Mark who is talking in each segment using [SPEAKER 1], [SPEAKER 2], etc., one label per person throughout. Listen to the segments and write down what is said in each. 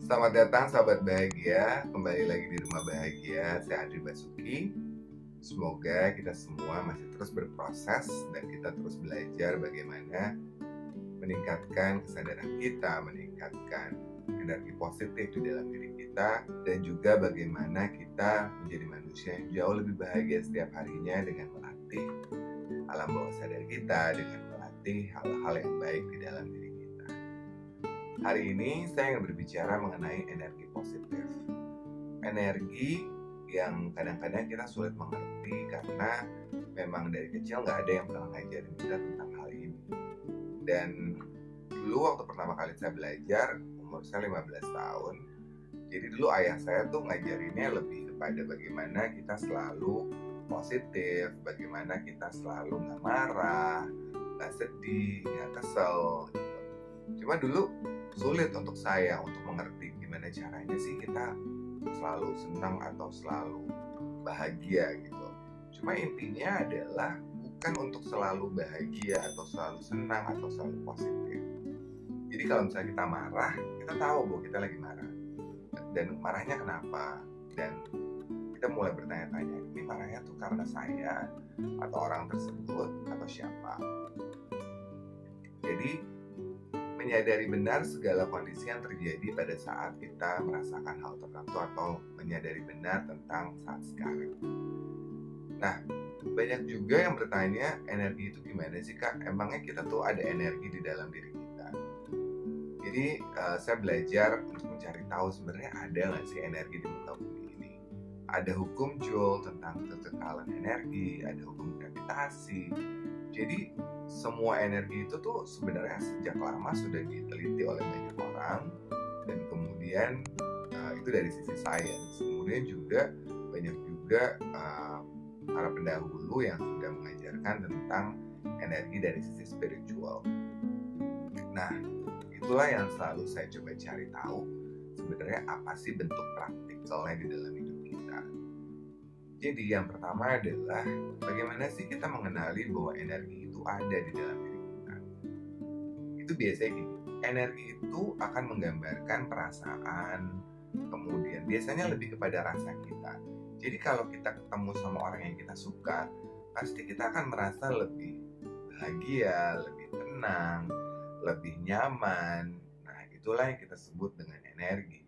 [SPEAKER 1] Selamat datang sahabat bahagia, kembali lagi di Rumah Bahagia. Saya Adri Basuki. Semoga kita semua masih terus berproses dan kita terus belajar bagaimana meningkatkan kesadaran kita, meningkatkan energi positif di dalam diri kita, dan juga bagaimana kita menjadi manusia yang jauh lebih bahagia setiap harinya dengan melatih alam bawah sadar kita, dengan melatih hal-hal yang baik di dalam diri kita. Hari ini saya ingin berbicara mengenai energi positif. Energi yang kadang-kadang kita sulit mengerti karena memang dari kecil nggak ada yang pernah ngajarin kita tentang hal ini. Dan dulu waktu pertama kali saya belajar, umur saya 15 tahun. Jadi dulu ayah saya tuh ngajarinnya lebih kepada bagaimana kita selalu positif, bagaimana kita selalu nggak marah, nggak sedih, nggak kesel. Cuma dulu sulit untuk saya untuk mengerti gimana caranya sih kita selalu senang atau selalu bahagia gitu. Cuma intinya adalah bukan untuk selalu bahagia atau selalu senang atau selalu positif. Jadi kalau misalnya kita marah, kita tahu bahwa kita lagi marah dan marahnya kenapa, dan kita mulai bertanya-tanya, ini marahnya tuh karena saya atau orang tersebut atau siapa. Jadi menyadari benar segala kondisi yang terjadi pada saat kita merasakan hal tertentu atau menyadari benar tentang saat sekarang. Nah, banyak juga yang bertanya, energi itu gimana sih Kak? Emangnya kita tuh ada energi di dalam diri kita? Jadi saya belajar untuk mencari tahu sebenarnya ada nggak sih energi di muka bumi ini. Ada hukum Joule tentang kekekalan energi, ada hukum gravitasi. Jadi semua energi itu tuh sebenarnya sejak lama sudah diteliti oleh banyak orang, dan kemudian itu dari sisi sains. Kemudian juga banyak juga para pendahulu yang sudah mengajarkan tentang energi dari sisi spiritual. Nah, itulah yang selalu saya coba cari tahu sebenarnya apa sih bentuk praktikalnya di dalam hidup kita. Jadi yang pertama adalah bagaimana sih kita mengenali bahwa energi itu ada di dalam diri kita. Itu biasanya gini, energi itu akan menggambarkan perasaan, kemudian biasanya lebih kepada rasa kita. Jadi kalau kita ketemu sama orang yang kita suka, pasti kita akan merasa lebih bahagia, lebih tenang, lebih nyaman. Nah, itulah yang kita sebut dengan energi.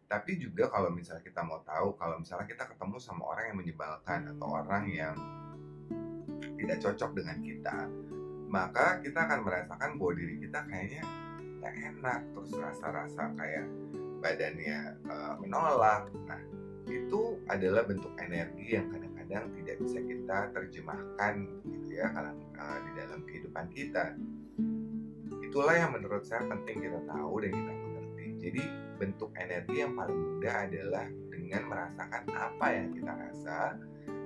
[SPEAKER 1] Tapi juga kalau misalnya kita mau tahu, kalau misalnya kita ketemu sama orang yang menyebalkan atau orang yang tidak cocok dengan kita, maka kita akan merasakan bahwa diri kita kayaknya gak enak, terus rasa-rasa kayak badannya menolak. Nah, itu adalah bentuk energi yang kadang-kadang tidak bisa kita terjemahkan gitu ya di dalam kehidupan kita. Itulah yang menurut saya penting kita tahu dan kita mengerti. Jadi bentuk energi yang paling mudah adalah dengan merasakan apa yang kita rasa,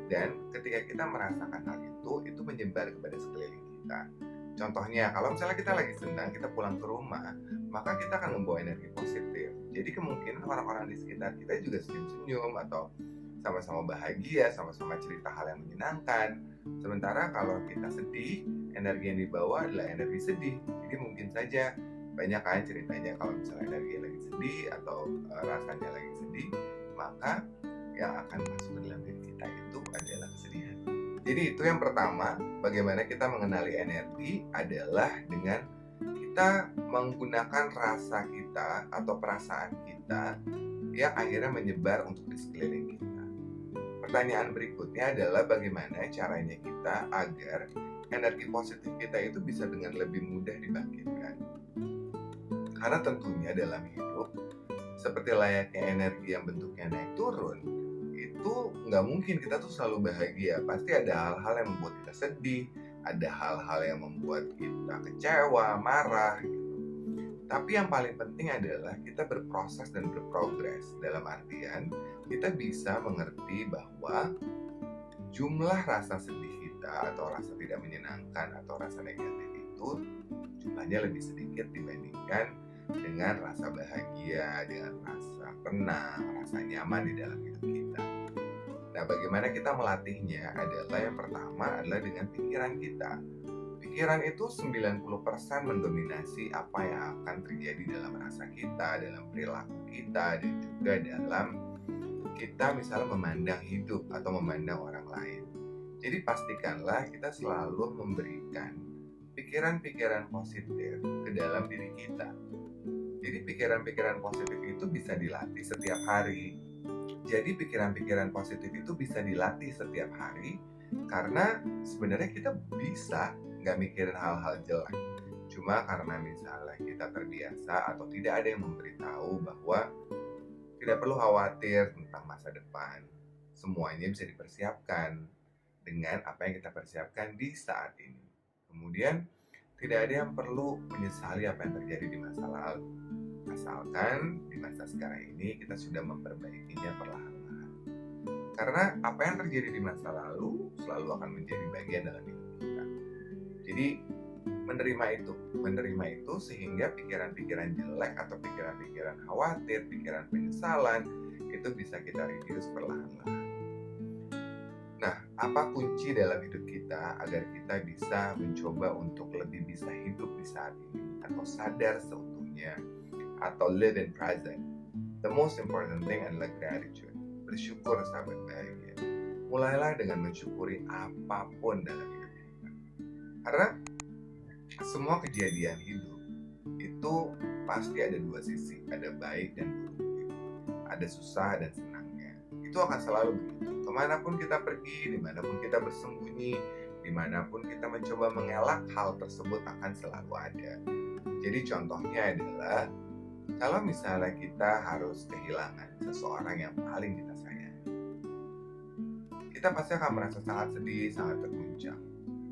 [SPEAKER 1] dan ketika kita merasakan hal itu menyebar kepada sekeliling kita. Contohnya, kalau misalnya kita lagi senang, kita pulang ke rumah, maka kita akan membawa energi positif. Jadi kemungkinan orang-orang di sekitar kita juga senyum-senyum atau sama-sama bahagia, sama-sama cerita hal yang menyenangkan. Sementara kalau kita sedih, energi yang dibawa adalah energi sedih. Jadi mungkin saja banyak kan ceritanya kalau misalnya energi lagi sedih atau rasanya lagi sedih, maka yang akan masuk ke dalam diri kita itu adalah kesedihan. Jadi itu yang pertama, bagaimana kita mengenali energi adalah dengan kita menggunakan rasa kita atau perasaan kita yang akhirnya menyebar untuk di sekeliling kita. Pertanyaan berikutnya adalah bagaimana caranya kita agar energi positif kita itu bisa dengan lebih mudah dibangkitkan. Karena tentunya dalam hidup, seperti layaknya energi yang bentuknya naik turun, itu nggak mungkin kita tuh selalu bahagia. Pasti ada hal-hal yang membuat kita sedih, ada hal-hal yang membuat kita kecewa, marah gitu. Tapi yang paling penting adalah kita berproses dan berprogres. Dalam artian, kita bisa mengerti bahwa jumlah rasa sedih kita atau rasa tidak menyenangkan atau rasa negatif itu jumlahnya lebih sedikit dibandingkan dengan rasa bahagia, dengan rasa tenang, rasa nyaman di dalam hidup kita. Nah, bagaimana kita melatihnya adalah yang pertama adalah dengan pikiran kita. Pikiran itu 90% mendominasi apa yang akan terjadi dalam rasa kita, dalam perilaku kita, dan juga dalam kita misalnya memandang hidup atau memandang orang lain. Jadi pastikanlah kita selalu memberikan pikiran-pikiran positif ke dalam diri kita. Jadi pikiran-pikiran positif itu bisa dilatih setiap hari. Jadi pikiran-pikiran positif itu bisa dilatih setiap hari karena sebenarnya kita bisa nggak mikirin hal-hal jelek. Cuma karena misalnya kita terbiasa atau tidak ada yang memberitahu bahwa tidak perlu khawatir tentang masa depan. Semuanya bisa dipersiapkan dengan apa yang kita persiapkan di saat ini. Kemudian tidak ada yang perlu menyesali apa yang terjadi di masa lalu. Asalkan di masa sekarang ini kita sudah memperbaikinya perlahan-lahan. Karena apa yang terjadi di masa lalu selalu akan menjadi bagian dalam hidup kita. Jadi menerima itu sehingga pikiran-pikiran jelek atau pikiran-pikiran khawatir, pikiran penyesalan itu bisa kita reduce perlahan-lahan. Nah, apa kunci dalam hidup kita agar kita bisa mencoba untuk lebih bisa hidup di saat ini atau sadar seutuhnya atau live in present? The most important thing adalah gratitude. Bersyukur, sahabat bahagia. Mulailah dengan mensyukuri apapun dalam hidup kita. Karena semua kejadian hidup itu pasti ada dua sisi, ada baik dan buruk, ada susah dan senangnya. Itu akan selalu begitu. Kemanapun kita pergi, dimanapun kita bersembunyi, dimanapun kita mencoba mengelak, hal tersebut akan selalu ada. Jadi contohnya adalah kalau misalnya kita harus kehilangan seseorang yang paling kita sayangi, kita pasti akan merasa sangat sedih, sangat terguncang.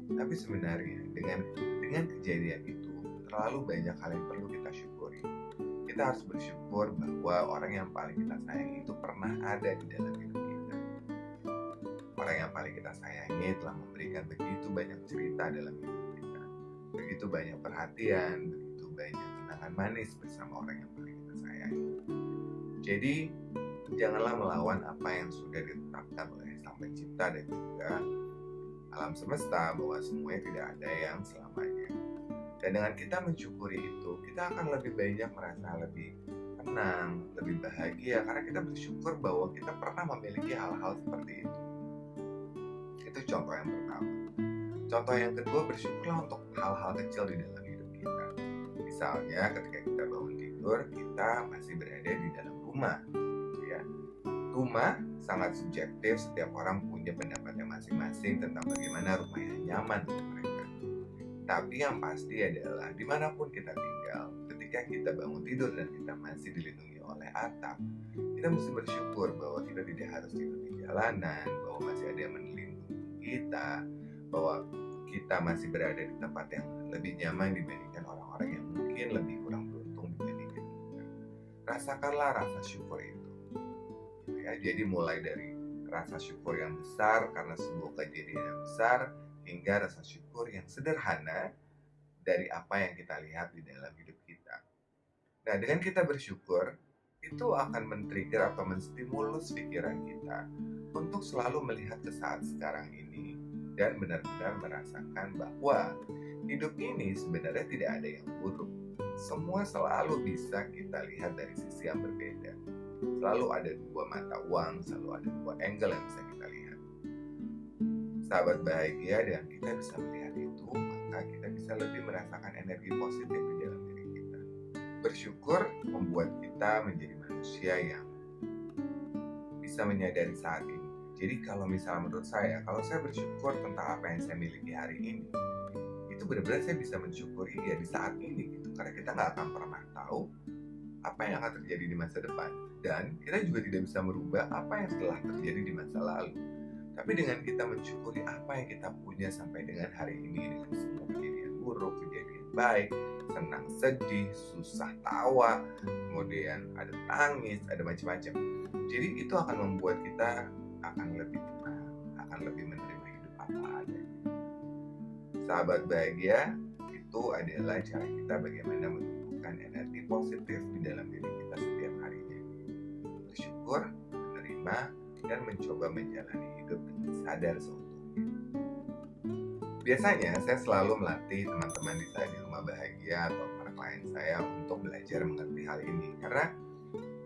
[SPEAKER 1] Tapi sebenarnya dengan kejadian itu terlalu banyak hal yang perlu kita syukuri. Kita harus bersyukur bahwa orang yang paling kita sayangi itu pernah ada di dalam hidup kita. Orang yang paling kita sayangi telah memberikan begitu banyak cerita dalam hidup kita, begitu banyak perhatian, begitu banyak kenangan manis bersama orang yang paling kita sayangi. Jadi janganlah melawan apa yang sudah ditetapkan oleh Sang Pencipta dan juga alam semesta, bahwa semuanya tidak ada yang selamanya. Dan dengan kita mensyukuri itu, kita akan lebih banyak merasa lebih tenang, lebih bahagia karena kita bersyukur bahwa kita pernah memiliki hal-hal seperti itu. Itu contoh yang pertama. Contoh yang kedua, bersyukurlah untuk hal-hal kecil di dalam hidup kita. Misalnya ketika kita bangun tidur, kita masih berada di dalam rumah. Ya. Rumah sangat subjektif, setiap orang punya pendapatnya masing-masing tentang bagaimana rumah yang nyaman untuk mereka. Tapi yang pasti adalah dimanapun kita tinggal, ketika kita bangun tidur dan kita masih dilindungi oleh atap, kita mesti bersyukur bahwa kita tidak harus tidur di jalanan, bahwa masih ada yang melindungi kita, bahwa kita masih berada di tempat yang lebih nyaman dibandingkan orang-orang yang mungkin lebih kurang beruntung dibandingkan kita. Rasakanlah rasa syukur itu. Ya, jadi mulai dari rasa syukur yang besar karena sebuah kejadian yang besar, hingga rasa syukur yang sederhana dari apa yang kita lihat di dalam hidup kita. Nah, dengan kita bersyukur, itu akan men-trigger atau menstimulus pikiran kita untuk selalu melihat ke saat sekarang ini dan benar-benar merasakan bahwa hidup ini sebenarnya tidak ada yang buruk. Semua selalu bisa kita lihat dari sisi yang berbeda. Selalu ada dua mata uang, selalu ada dua angle yang bisa kita lihat. Sahabat bahagia, dan kita bisa melihat itu, maka kita bisa lebih merasakan energi positif di dalam diri kita. Bersyukur membuat kita menjadi manusia yang bisa menyadari saat ini. Jadi kalau misalnya menurut saya, kalau saya bersyukur tentang apa yang saya miliki hari ini, itu benar-benar saya bisa mensyukuri ya di saat ini gitu. Karena kita nggak akan pernah tahu apa yang akan terjadi di masa depan, dan kita juga tidak bisa merubah apa yang telah terjadi di masa lalu. Tapi dengan kita mensyukuri apa yang kita punya sampai dengan hari ini, dengan semua kejadian buruk, kejadian baik, senang, sedih, susah, tawa, kemudian ada tangis, ada macam-macam. Jadi itu akan membuat kita akan lebih tenang, akan lebih menerima hidup apa adanya. Sahabat bahagia, itu adalah cara kita bagaimana menumbuhkan energi positif di dalam diri kita setiap harinya. Bersyukur, menerima, dan mencoba menjalani hidup dengan sadar seutuhnya. Biasanya saya selalu melatih teman-teman di Rumah Bahagia atau para klien saya untuk belajar mengerti hal ini. Karena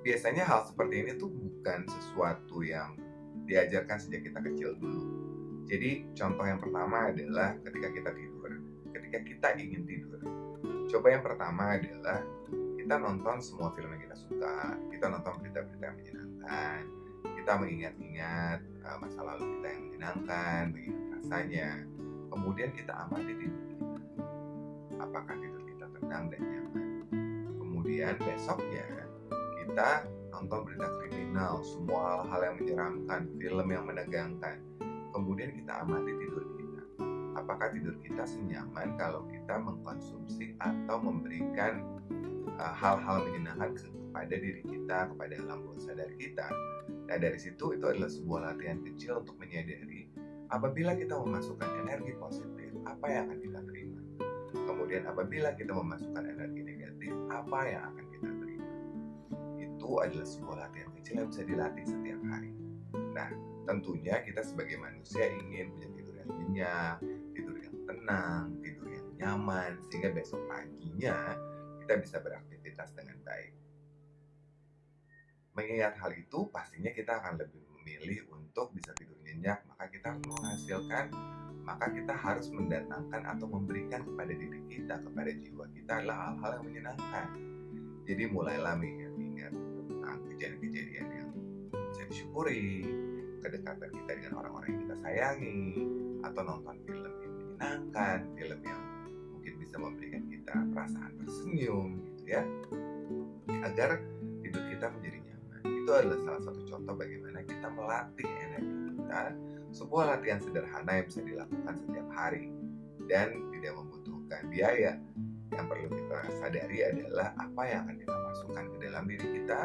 [SPEAKER 1] biasanya hal seperti ini tuh bukan sesuatu yang diajarkan sejak kita kecil dulu. Jadi contoh yang pertama adalah ketika kita tidur. Ketika kita ingin tidur, coba yang pertama adalah kita nonton semua film yang kita suka. Kita nonton berita-berita yang menyenangkan. Kita mengingat-ingat masa lalu kita yang menyenangkan, mengingat rasanya. Kemudian kita amati tidur kita. Apakah tidur kita tenang dan nyaman? Kemudian besoknya kita nonton berita kriminal, semua hal-hal yang menyeramkan, film yang menegangkan. Kemudian kita amati tidur kita. Apakah tidur kita senyaman kalau kita mengkonsumsi atau memberikan hal-hal menyenangkan kepada diri kita, kepada alam bawah sadar kita. Nah dari situ itu adalah sebuah latihan kecil untuk menyadari apabila kita memasukkan energi positif, apa yang akan kita terima. Kemudian apabila kita memasukkan energi negatif, apa yang akan kita terima. Itu adalah sebuah latihan kecil yang bisa dilatih setiap hari. Nah tentunya kita sebagai manusia ingin punya tidur yang nyenyak, tidur yang tenang, tidur yang nyaman, sehingga besok paginya kita bisa beraktivitas dengan baik. Mengingat hal itu, pastinya kita akan lebih memilih untuk bisa tidur nyenyak, maka kita harus menghasilkan, maka kita harus mendatangkan atau memberikan kepada diri kita, kepada jiwa kita adalah hal-hal yang menyenangkan. Jadi mulailah mengingat tentang kejadian-kejadian yang bisa disyukuri, kedekatan kita dengan orang-orang yang kita sayangi, atau nonton film yang menyenangkan, film yang mungkin bisa memberikan kita perasaan tersenyum gitu ya, agar hidup kita menjadi nyaman. Itu adalah salah satu contoh bagaimana kita melatih energi kita, sebuah latihan sederhana yang bisa dilakukan setiap hari dan tidak membutuhkan biaya. Yang perlu kita sadari adalah apa yang akan kita masukkan ke dalam diri kita,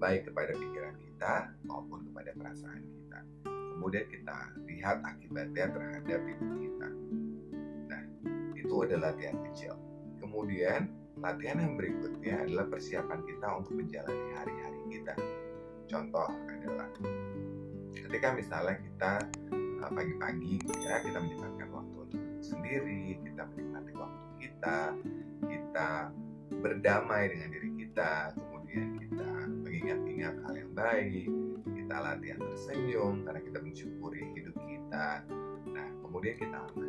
[SPEAKER 1] baik kepada pikiran kita maupun kepada perasaan kita. Kemudian kita lihat akibatnya terhadap hidup kita. Nah, itu adalah latihan kecil. Kemudian latihan yang berikutnya adalah persiapan kita untuk menjalani hari-hari kita. Contoh adalah ketika misalnya kita pagi-pagi ya, kita menyempatkan waktu untuk sendiri, kita menikmati waktu kita berdamai dengan diri kita, kemudian kita mengingat-ingat hal yang baik, kita latihan tersenyum karena kita mensyukuri hidup kita. Nah, kemudian kita amati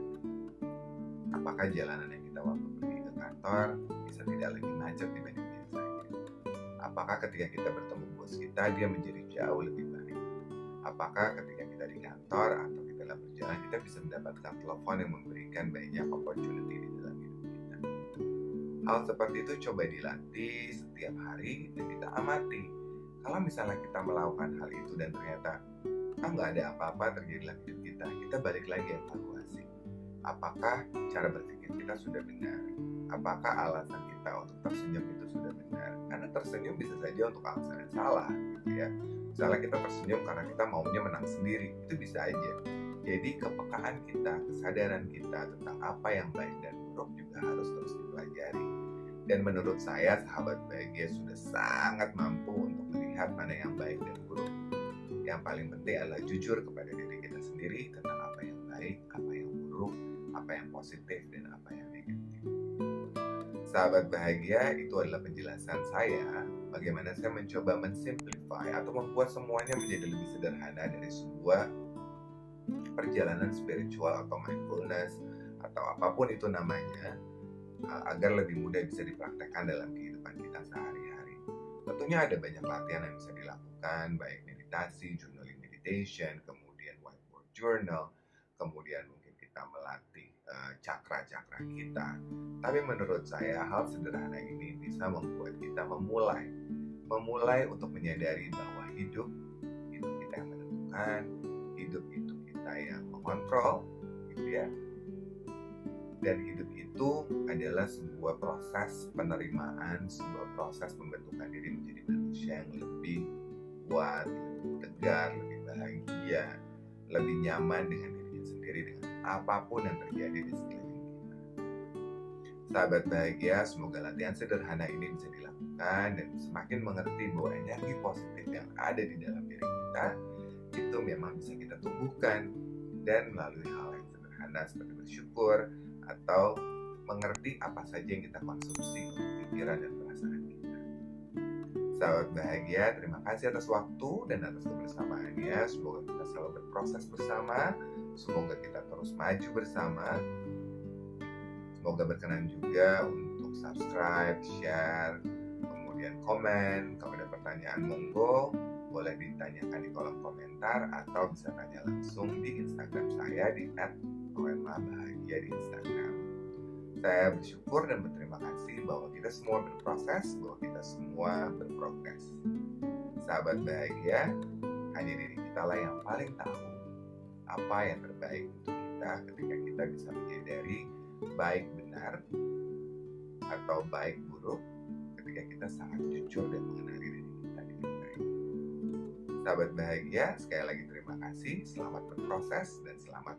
[SPEAKER 1] apakah jalanan yang kita waktu pergi ke kantor bisa tidak lagi macet dibanding biasanya. Apakah ketika kita bertemu bos kita dia menjadi jauh lebih baik. Apakah ketika kita di kantor atau kita dalam perjalanan kita bisa mendapatkan telepon yang memberikan banyak opportunity di dalam hidup kita. Hal seperti itu coba dilatih setiap hari dan kita amati. Kalau misalnya kita melakukan hal itu dan ternyata nggak ada apa-apa terjadi dalam hidup kita balik lagi evaluasi. Apakah cara berpikir kita sudah benar? Apakah alasan kita untuk tersenyum itu sudah benar? Karena tersenyum bisa saja untuk alasan yang salah, gitu ya. Misalnya kita tersenyum karena kita maunya menang sendiri, itu bisa aja. Jadi kepekaan kita, kesadaran kita tentang apa yang baik dan buruk juga harus terus dipelajari. Dan menurut saya, sahabat bahagia sudah sangat mampu untuk melihat mana yang baik dan buruk. Yang paling penting adalah jujur kepada diri kita sendiri tentang apa yang baik, apa yang buruk, apa yang positif, dan apa yang negatif. Sahabat bahagia, itu adalah penjelasan saya bagaimana saya mencoba mensimplify atau membuat semuanya menjadi lebih sederhana dari sebuah perjalanan spiritual atau mindfulness atau apapun itu namanya, agar lebih mudah bisa dipraktekkan dalam kehidupan kita sehari-hari. Tentunya ada banyak latihan yang bisa dilakukan, baik meditasi, journaling meditation, kemudian whiteboard journal, kemudian mungkin kita melatih cakra-cakra kita. Tapi menurut saya hal sederhana ini bisa membuat kita memulai untuk menyadari bahwa hidup kita yang menentukan, hidup itu kita yang mengontrol, gitu ya. Dan hidup itu adalah sebuah proses penerimaan, sebuah proses pembentukan diri menjadi manusia yang lebih kuat, lebih tegar, lebih bahagia, lebih nyaman dengan dirinya sendiri dengan apapun yang terjadi di sekeliling kita. Sahabat bahagia, semoga latihan sederhana ini bisa dilakukan dan semakin mengerti bahwa energi positif yang ada di dalam diri kita itu memang bisa kita tumbuhkan dan melalui hal yang sederhana seperti bersyukur atau mengerti apa saja yang kita konsumsi untuk pikiran dan perasaan kita. Sahabat bahagia, terima kasih atas waktu dan atas kebersamaannya. Semoga kita selalu berproses bersama, semoga kita terus maju bersama. Semoga berkenan juga untuk subscribe, share, kemudian komen. Kalau ada pertanyaan, monggo boleh ditanyakan di kolom komentar atau bisa tanya langsung di Instagram saya di @poemabahagia di Instagram. Saya bersyukur dan berterima kasih bahwa kita semua berproses, bahwa kita semua berprogres. Sahabat bahagia, hanya diri kita lah yang paling tahu apa yang terbaik untuk kita ketika kita bisa menyadari baik benar atau baik buruk ketika kita sangat jujur dan mengenali diri kita dengan baik. Sahabat bahagia, sekali lagi terima kasih, selamat berproses dan selamat